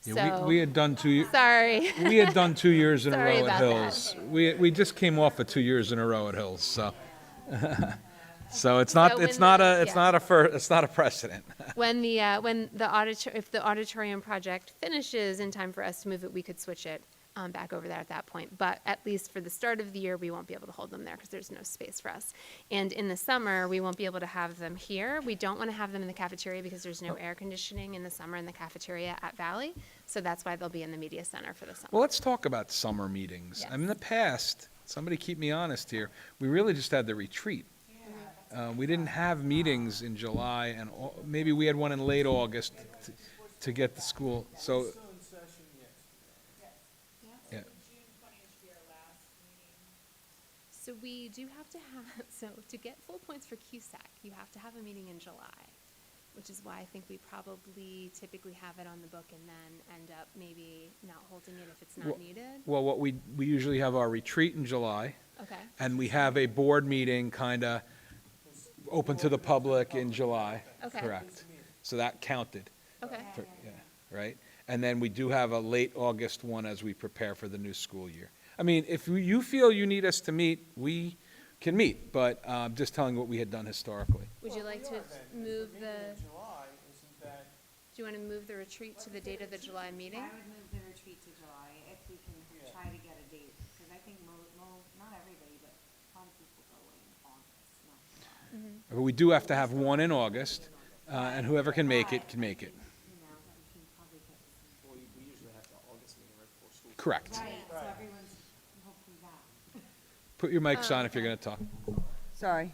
Speaker 1: Yeah,
Speaker 5: So,
Speaker 1: we had done 2 years.
Speaker 5: sorry.
Speaker 1: We had done 2 years in a
Speaker 5: Sorry
Speaker 1: row at
Speaker 5: about that.
Speaker 1: Hills. We just came off of 2 years in a row at Hills, so. So it's not,
Speaker 5: So
Speaker 1: it's
Speaker 5: when
Speaker 1: not
Speaker 5: the-
Speaker 1: a, it's
Speaker 5: yeah.
Speaker 1: not it's not a precedent.
Speaker 5: When the if the auditorium project finishes in time for us to move it, we could switch it back over there at that point. But at least for the start of the year, we won't be able to hold them there because there's no space for us. And in the summer, we won't be able to have them here. We don't want to have them in the cafeteria because there's no air conditioning in the summer in the cafeteria at Valley. So that's why they'll be in the media center for the summer.
Speaker 1: Well, let's talk about summer meetings. I mean, in the past, somebody keep me honest here, we really just had the retreat. We didn't have meetings in July, and maybe we had one in late August to get the school, so. Yeah.
Speaker 5: So we do have to have, so to get full points for QSAC, you have to have a meeting in July, which is why I think we probably typically have it on the book and then end up maybe not holding it if it's not needed.
Speaker 1: Well, what we usually have our retreat in July,
Speaker 5: Okay,
Speaker 1: and we have a board meeting kind of open to the public in July.
Speaker 5: Okay.
Speaker 1: Correct. So that counted,
Speaker 5: okay.
Speaker 1: yeah, right? And then we do have a late August one as we prepare for the new school year. I mean, if you feel you need us to meet, we can meet, but just telling what we had done historically.
Speaker 5: Would you like to move the, do you want to move the retreat to the date of the July meeting?
Speaker 7: I would move the retreat to July if we can try to get a date, because I think not everybody, but a lot of people go in August, not July.
Speaker 1: But we do have to have one in August, and whoever can make it, can make it.
Speaker 7: You know, that we can probably get this.
Speaker 8: We usually have the August meeting right before school.
Speaker 1: Correct.
Speaker 7: Right, so everyone's hopefully back.
Speaker 1: Put your mics on if you're going to talk.
Speaker 10: Sorry.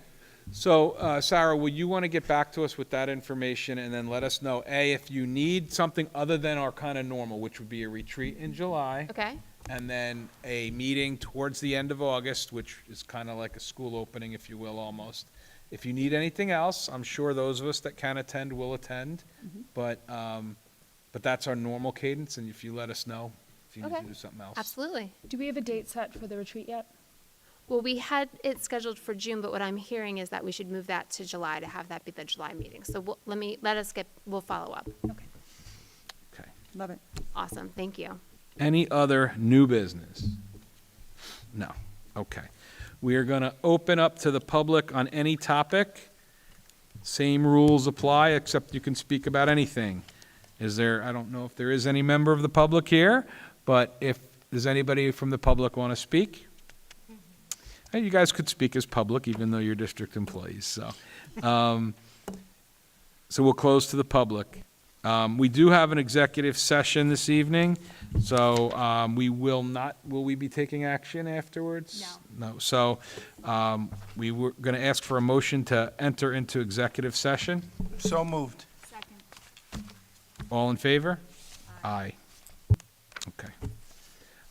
Speaker 1: So, Sarah, would you want to get back to us with that information and then let us know, A, if you need something other than our kind of normal, which would be a retreat in July,
Speaker 5: Okay,
Speaker 1: and then a meeting towards the end of August, which is kind of like a school opening, if you will, almost. If you need anything else, I'm sure those of us that can attend will attend, but that's our normal cadence, and if you let us know if you need
Speaker 5: Okay.
Speaker 1: to do something else.
Speaker 5: absolutely.
Speaker 12: Do we have a date set for the retreat yet?
Speaker 5: Well, we had it scheduled for June, but what I'm hearing is that we should move that to July to have that be the July meeting. So we'll follow up.
Speaker 1: Okay.
Speaker 10: Love it.
Speaker 5: Awesome, thank you.
Speaker 1: Any other new business? No. Okay. We are going to open up to the public on any topic. Same rules apply, except you can speak about anything. I don't know if there is any member of the public here, but if does anybody from the public want to speak? Hey, you guys could speak as public, even though you're district employees, so. So we'll close to the public. We do have an executive session this evening, so will we be taking action afterwards? No. So we were going to ask for a motion to enter into executive session.
Speaker 11: So moved.
Speaker 1: All in favor? Aye. Okay.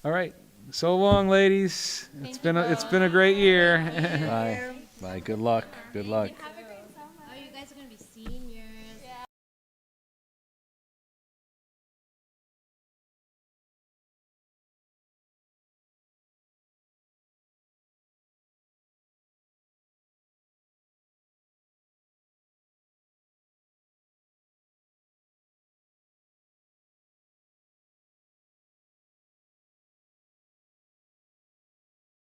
Speaker 1: All right. So long, ladies. It's been a great year.
Speaker 13: Bye. Bye. Good luck. Good luck.